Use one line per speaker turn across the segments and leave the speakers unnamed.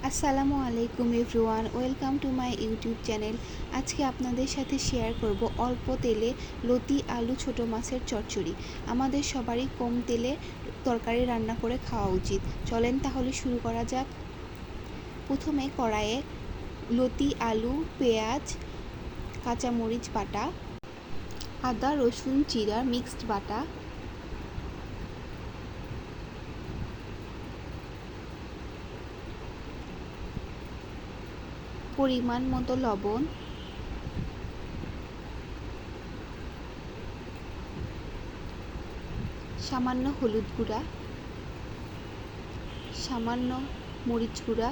আসসালামু আলাইকুম everyone, welcome to my YouTube channel. আজকে আপনাদের সাথে শেয়ার করব অল্প তেলে লতি আলু ছোট মাছের চচ্চড়ি। আমাদের সবারই কম তেলে তরকারি রান্না করে খাওয়া উচিত। চলেন তাহলে শুরু করা যাক। প্রথমে কড়াইয়ে লতি আলু, পেঁয়াজ, কাঁচামরিচ বাটা, আদা রসুন জিরা মিক্সড বাটা, পরিমাণ মতো লবণ, সামান্য হলুদ গুঁড়া, সামান্য মরিচ গুঁড়া।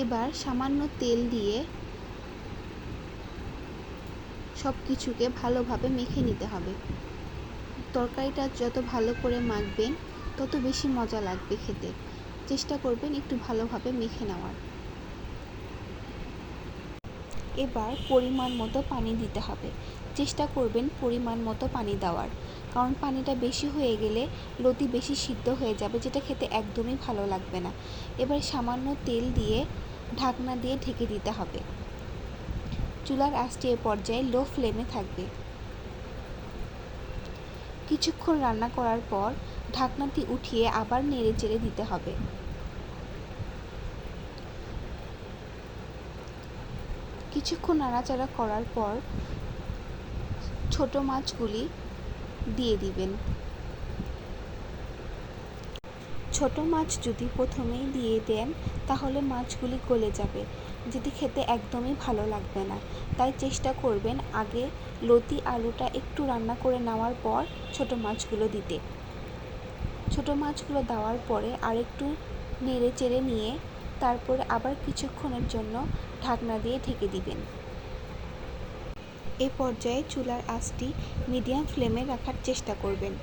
এবার সামান্য তেল দিয়ে সব কিছুকে ভালোভাবে মেখে নিতে হবে। তরকারিটা যত ভালো করে মাখবেন তত বেশি মজা লাগবে খেতে। চেষ্টা করবেন একটু ভালোভাবে মেখে নেওয়ার। এবার পরিমাণ মতো পানি দিতে হবে। চেষ্টা করবেন পরিমাণ মতো পানি দেওয়ার, কারণ পানিটা বেশি হয়ে গেলে লতি বেশি সিদ্ধ হয়ে যাবে, যেটা খেতে একদমই ভালো লাগবে না। এবার সামান্য তেল দিয়ে ঢাকনা দিয়ে ঢেকে দিতে হবে। চুলার আঁচটি এ পর্যায়ে লো ফ্লেমে থাকবে। কিছুক্ষণ রান্না করার পর ঢাকনাটি উঠিয়ে আবার নেড়েচেড়ে দিতে হবে। কিছুক্ষণ নাড়াচাড়া করার পর ছোট মাছগুলি দিয়ে দিবেন। ছোট মাছ যদি প্রথমেই দিয়ে দেন তাহলে মাছগুলি গলে যাবে, যেটি খেতে একদমই ভালো লাগবে না। তাই চেষ্টা করবেন আগে লতি আলুটা একটু রান্না করে নেওয়ার পর ছোট মাছগুলো দিতে। ছোট মাছগুলো দেওয়ার পরে আরেকটু নেড়ে চেড়ে নিয়ে তারপরে আবার কিছুক্ষণের জন্য ঢাকনা দিয়ে ঢেকে দিবেন। এ পর্যায়ে চুলার আঁচটি মিডিয়াম ফ্লেমে রাখার চেষ্টা করবেন।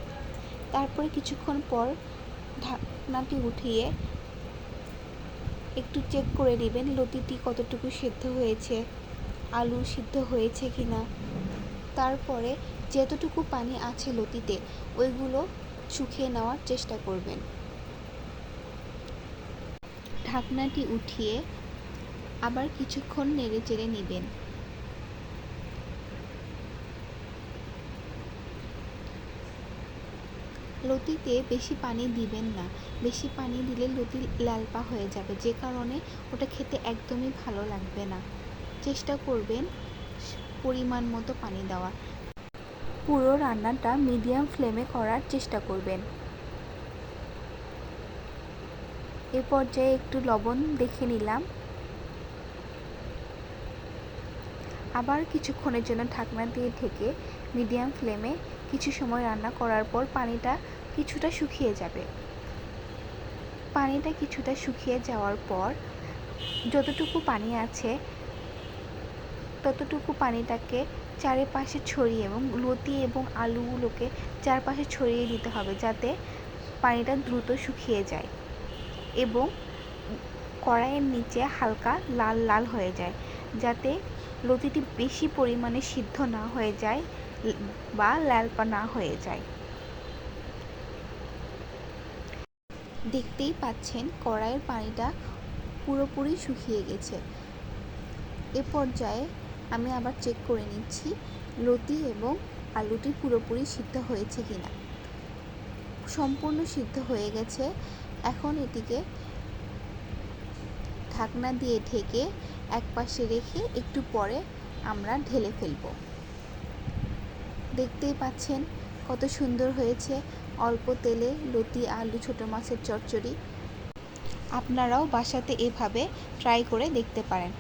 তারপরে কিছুক্ষণ পর ঢাকনাটি উঠিয়ে একটু চেক করে নেবেন লতিটি কতটুকু সিদ্ধ হয়েছে, আলু সিদ্ধ হয়েছে কিনা। তারপরে যতটুকু পানি আছে লতিতে ওইগুলো শুকিয়ে নেওয়ার চেষ্টা করবেন। ঢাকনাটি উঠিয়ে আবার কিছুক্ষণ নেড়ে চেড়ে নেবেন। লতিতে বেশি পানি দিবেন না, বেশি পানি দিলে লতি লালপা হয়ে যাবে, যে কারণে ওটা খেতে একদমই ভালো লাগবে না। চেষ্টা করবেন পরিমাণ মতো পানি দেওয়ার। পুরো রান্নাটা মিডিয়াম ফ্লেমে করার চেষ্টা করবেন। এ পর্যায়ে একটু লবণ দেখে নিলাম। আবার কিছুক্ষণের জন্য ঢাকনা দিয়ে ঢেকে মিডিয়াম ফ্লেমে কিছু সময় রান্না করার পর পানিটা কিছুটা শুকিয়ে যাবে। পানিটা কিছুটা শুকিয়ে যাওয়ার পর যতটুকু পানি আছে ততটুকু পানিটাকে চারিপাশে ছড়িয়ে এবং লতি এবং আলুগুলোকে চারপাশে ছড়িয়ে দিতে হবে, যাতে পানিটা দ্রুত শুকিয়ে যায় এবং কড়াইয়ের নিচে হালকা লাল লাল হয়ে যায়, যাতে লতিটি বেশি পরিমাণে সিদ্ধ না হয়ে যায় বা লালপা না হয়ে যায়। দেখতেই পাচ্ছেন কড়াইয়ের পানিটা পুরোপুরি শুকিয়ে গেছে। এ পর্যায়ে আমি আবার চেক করে নিচ্ছি লতি এবং আলুটি পুরোপুরি সিদ্ধ হয়েছে কিনা। সম্পূর্ণ সিদ্ধ হয়ে গেছে। এখন এটিকে ঢাকনা দিয়ে ঢেকে একপাশে রেখে একটু পরে আমরা ঢেলে ফেলব। দেখতেই পাচ্ছেন কত সুন্দর হয়েছে অল্প তেলে লতি আলু ছোট মাছের চচ্চড়ি। আপনারাও বাসাতে এভাবে ট্রাই করে দেখতে পারেন।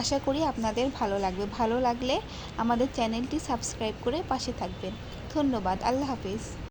আশা করি আপনাদের ভালো লাগবে। ভালো লাগলে আমাদের চ্যানেলটি সাবস্ক্রাইব করে পাশে থাকবেন। ধন্যবাদ। আল্লাহ হাফিজ।